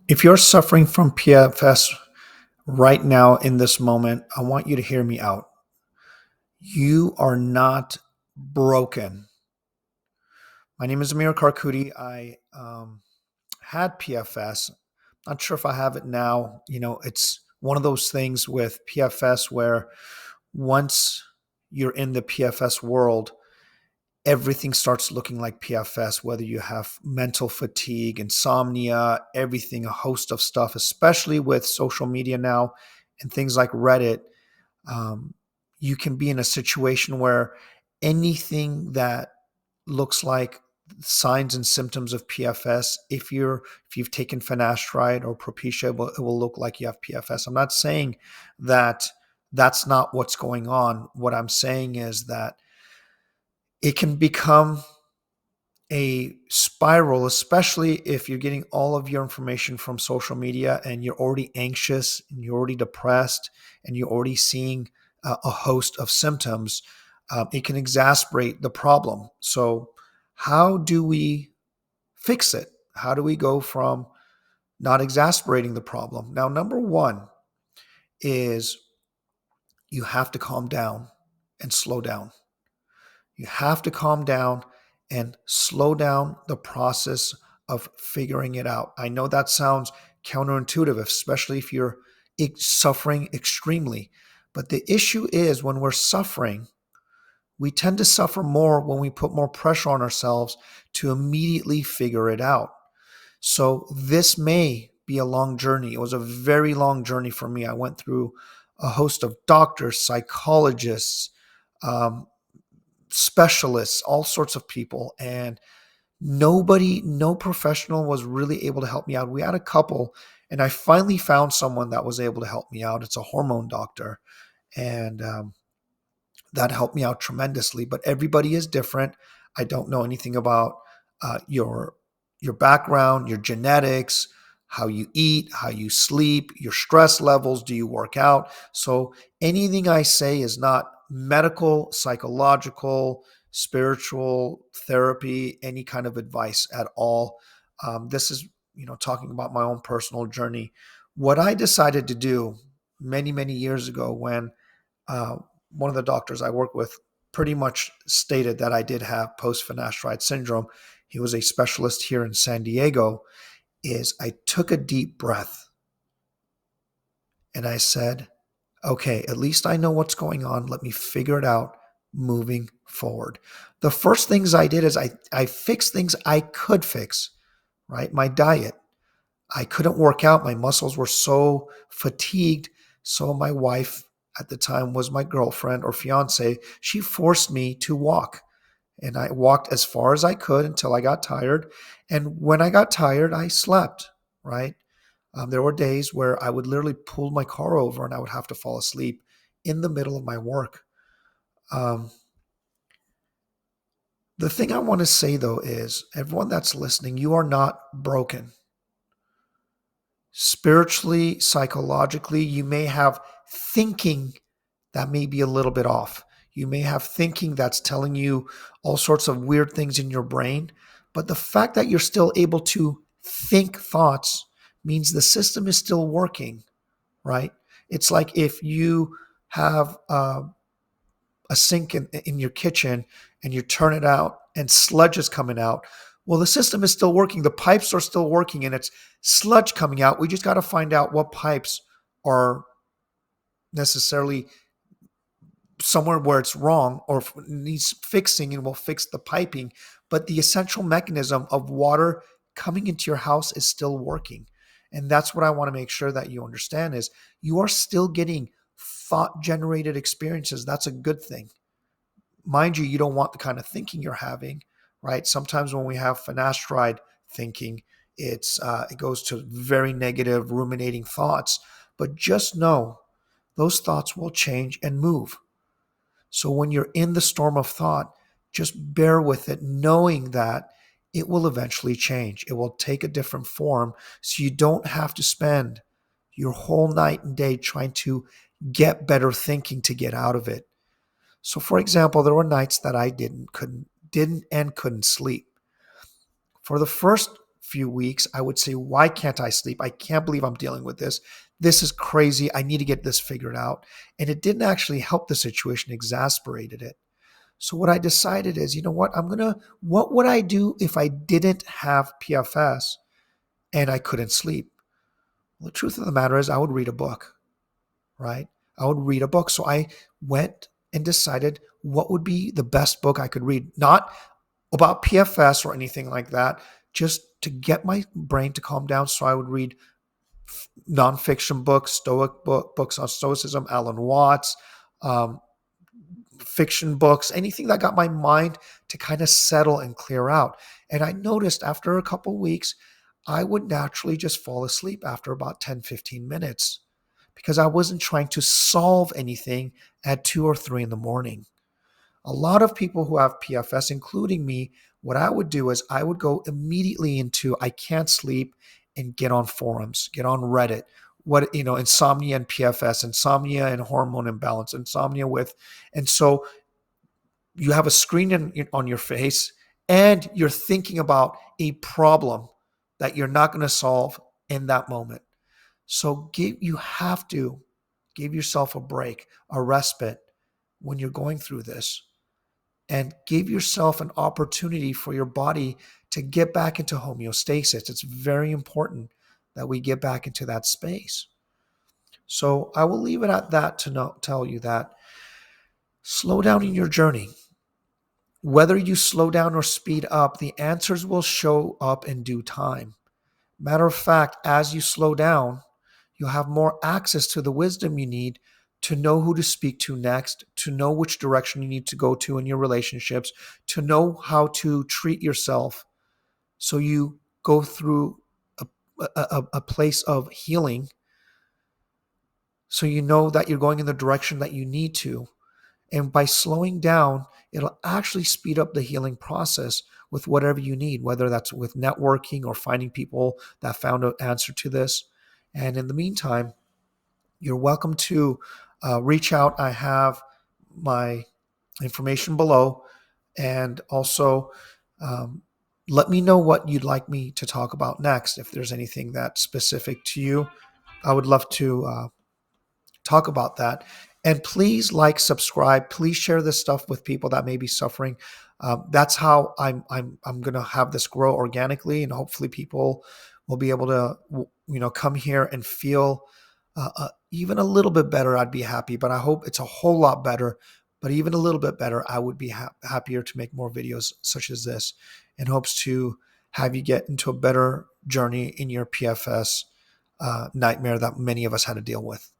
If you're suffering from PFS right now in this moment, I want you to hear me out. You are not broken. My name is Amir Karkudi. I had PFS. Not sure if I have it now. It's one of those things with PFS where once you're in the PFS world, everything starts looking like PFS, whether you have mental fatigue, insomnia, everything, a host of stuff, especially with social media now and things like Reddit. Um, you can be in a situation where anything that looks like signs and symptoms of PFS, if you've taken finasteride or Propecia, it will look like you have PFS. I'm not saying that that's not what's going on. What I'm saying is that it can become a spiral, especially if you're getting all of your information from social media and you're already anxious and you're already depressed and you're already seeing a host of symptoms. It can exacerbate the problem. So, how do we fix it? How do we go from not exasperating the problem? Now, number one is you have to calm down and slow down. You have to calm down and slow down the process of figuring it out. I know that sounds counterintuitive, especially if you're suffering extremely. But the issue is when we're suffering, we tend to suffer more when we put more pressure on ourselves to immediately figure it out. So this may be a long journey. It was a very long journey for me. I went through a host of doctors, psychologists, um, specialists, all sorts of people. And no professional was really able to help me out. We had a couple, and I finally found someone that was able to help me out. It's a hormone doctor. And that helped me out tremendously. But everybody is different. I don't know anything about your background, your genetics, how you eat, how you sleep, your stress levels. Do you work out? So anything I say is not medical, psychological, spiritual therapy, any kind of advice at all. This is talking about my own personal journey. What I decided to do many years ago when uh, one of the doctors I work with pretty much stated that I did have post-finasteride syndrome. He was a specialist here in San Diego. Is I took a deep breath and I said, okay, at least I know what's going on. Let me figure it out moving forward. The first things I did is I fixed things I could fix, right? My diet. I couldn't work out. My muscles were so fatigued. So my wife at the time was my girlfriend or fiance. She forced me to walk. And I walked as far as I could until I got tired. And when I got tired, I slept, right? There were days where I would literally pull my car over and I would have to fall asleep in the middle of my work. Um, the thing I want to say though is everyone that's listening, you are not broken. Spiritually, psychologically, you may have thinking that may be a little bit off. You may have thinking that's telling you all sorts of weird things in your brain, but the fact that you're still able to think thoughts means the system is still working, right? It's like if you have a sink in your kitchen and you turn it out and sludge is coming out. Well, the system is still working. The pipes are still working and it's sludge coming out. We just got to find out what pipes are necessarily somewhere where it's wrong or needs fixing, and we'll fix the piping. But the essential mechanism of water coming into your house is still working. And that's what I want to make sure that you understand is you are still getting thought generated experiences. That's a good thing. Mind you, you don't want the kind of thinking you're having, right? Sometimes when we have finasteride thinking, it goes to very negative ruminating thoughts. But just know those thoughts will change and move. So when you're in the storm of thought, just bear with it, knowing that it will eventually change. It will take a different form. So you don't have to spend your whole night and day trying to get better thinking to get out of it. So for example, there were nights that I didn't and couldn't sleep. For the first few weeks, I would say, why can't I sleep? I can't believe I'm dealing with this. This is crazy. I need to get this figured out. And it didn't actually help the situation, exasperated it. So what I decided is, you know what? What would I do if I didn't have PFS and I couldn't sleep? Well, the truth of the matter is I would read a book, right? I would read a book. So I went and decided what would be the best book I could read, not about PFS or anything like that, just to get my brain to calm down. So I would read nonfiction books, books on Stoicism, Alan Watts, um, fiction books, anything that got my mind to kind of settle and clear out. And I noticed after a couple weeks, I would naturally just fall asleep after about 10, 15 minutes because I wasn't trying to solve anything at 2 or 3 in the morning. A lot of people who have PFS, including me, what I would do is I would go immediately into I can't sleep and get on forums, get on Reddit. Insomnia and PFS, insomnia and hormone imbalance, insomnia with, and so you have a screen on your face and you're thinking about a problem that you're not going to solve in that moment. So you have to give yourself a break, a respite when you're going through this, and give yourself an opportunity for your body to get back into homeostasis. It's very important that we get back into that space. So I will leave it at that to tell you that slow down in your journey. Whether you slow down or speed up, the answers will show up in due time. Matter of fact, as you slow down, you'll have more access to the wisdom you need to know who to speak to next, to know which direction you need to go to in your relationships, to know how to treat yourself so you go through a place of healing, so you know that you're going in the direction that you need to. And by slowing down, it'll actually speed up the healing process with whatever you need, whether that's with networking or finding people that found an answer to this. And in the meantime, you're welcome to reach out. I have my information below. And also, let me know what you'd like me to talk about next. If there's anything that's specific to you, I would love to talk about that. And please subscribe. Please share this stuff with people that may be suffering. That's how I'm going to have this grow organically, and hopefully people will be able to come here and feel even a little bit better. I'd be happy, but I hope it's a whole lot better. But even a little bit better, I would be happier to make more videos such as this, in hopes to have you get into a better journey in your PFS nightmare that many of us had to deal with.